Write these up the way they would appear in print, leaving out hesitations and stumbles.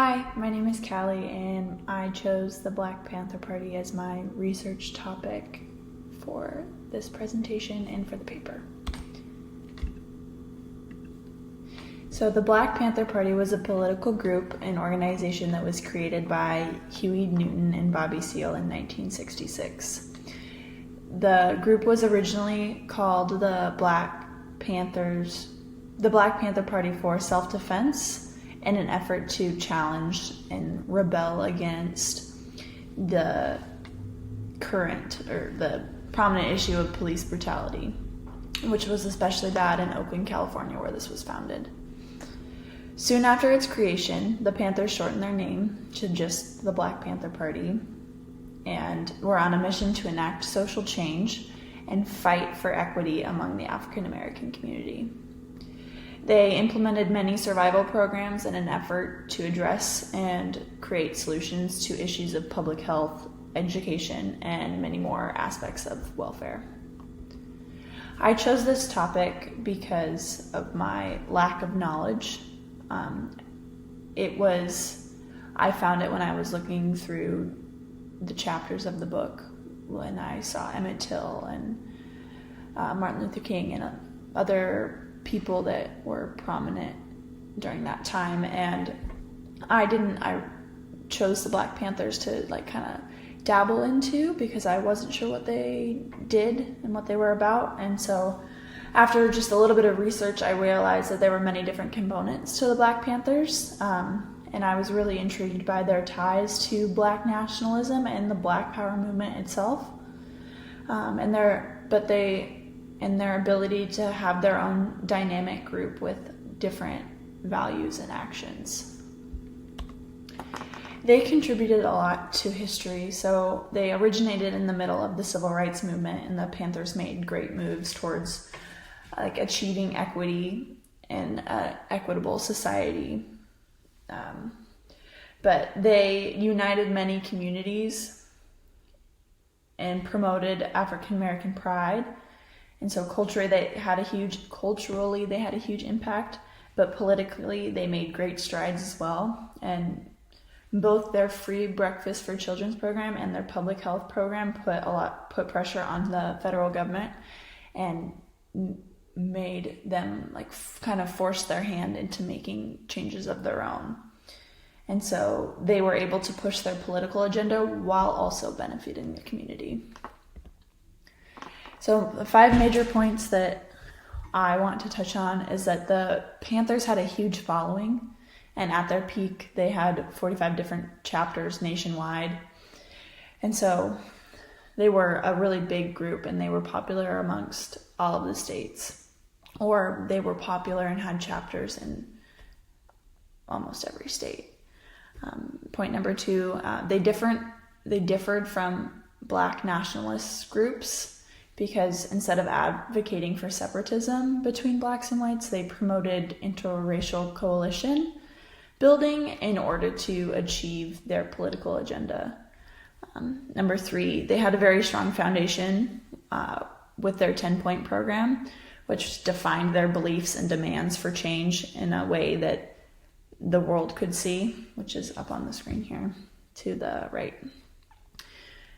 Hi, my name is Callie, and I chose the Black Panther Party as my research topic for this presentation and for the paper. So the Black Panther Party was a political group and organization that was created by Huey Newton and Bobby Seale in 1966. The group was originally called the Black Panther Party for self-defense in an effort to challenge and rebel against the prominent issue of police brutality, which was especially bad in Oakland, California, where this was founded. Soon after its creation, the Panthers shortened their name to just the Black Panther Party and were on a mission to enact social change and fight for equity among the African American community. They implemented many survival programs in an effort to address and create solutions to issues of public health, education, and many more aspects of welfare. I chose this topic because of my lack of knowledge. I found it when I was looking through the chapters of the book when I saw Emmett Till and Martin Luther King and other people that were prominent during that time, and I chose the Black Panthers to kind of dabble into because I wasn't sure what they did and what they were about. And so after just a little bit of research, I realized that there were many different components to the Black Panthers, and I was really intrigued by their ties to Black nationalism and the Black Power movement itself, and their ability to have their own dynamic group with different values and actions. They contributed a lot to history. So they originated in the middle of the civil rights movement, and the Panthers made great moves towards achieving equity and equitable society. But they united many communities and promoted African American pride. And so culturally they had a huge impact, but politically they made great strides as well. And both their free breakfast for children's program and their public health program put pressure on the federal government and made them kind of force their hand into making changes of their own. And so they were able to push their political agenda while also benefiting the community. So the 5 major points that I want to touch on is that the Panthers had a huge following, and at their peak they had 45 different chapters nationwide. And so they were a really big group, and they were popular amongst all of the states, or they were popular and had chapters in almost every state. Point number 2, they differed from Black nationalist groups, because instead of advocating for separatism between blacks and whites, they promoted interracial coalition building in order to achieve their political agenda. Number 3, they had a very strong foundation with their 10-point program, which defined their beliefs and demands for change in a way that the world could see, which is up on the screen here to the right.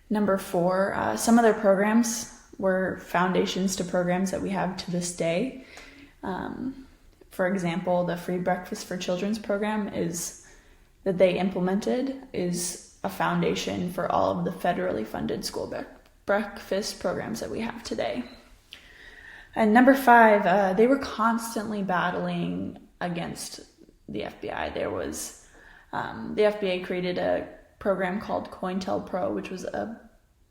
Number 4, some of their programs were foundations to programs that we have to this day. For example, the free breakfast for children's program that they implemented is a foundation for all of the federally funded school breakfast programs that we have today. And number 5, they were constantly battling against the FBI. The FBI created a program called COINTELPRO, which was a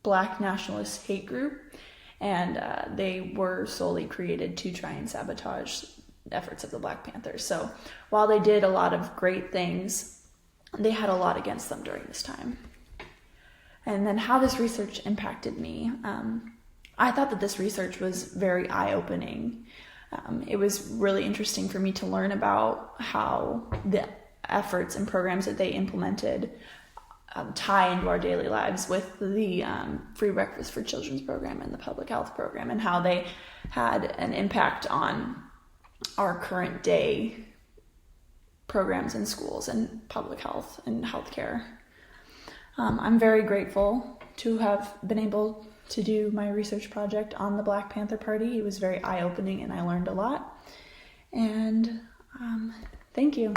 Black nationalist hate group, and they were solely created to try and sabotage efforts of the Black Panthers. So while they did a lot of great things, they had a lot against them during this time. And then how this research impacted me. I thought that this research was very eye-opening. It was really interesting for me to learn about how the efforts and programs that they implemented tie into our daily lives with the free breakfast for children's program and the public health program, and how they had an impact on our current day programs in schools and public health and healthcare. I'm very grateful to have been able to do my research project on the Black Panther Party. It was very eye-opening and I learned a lot. And thank you.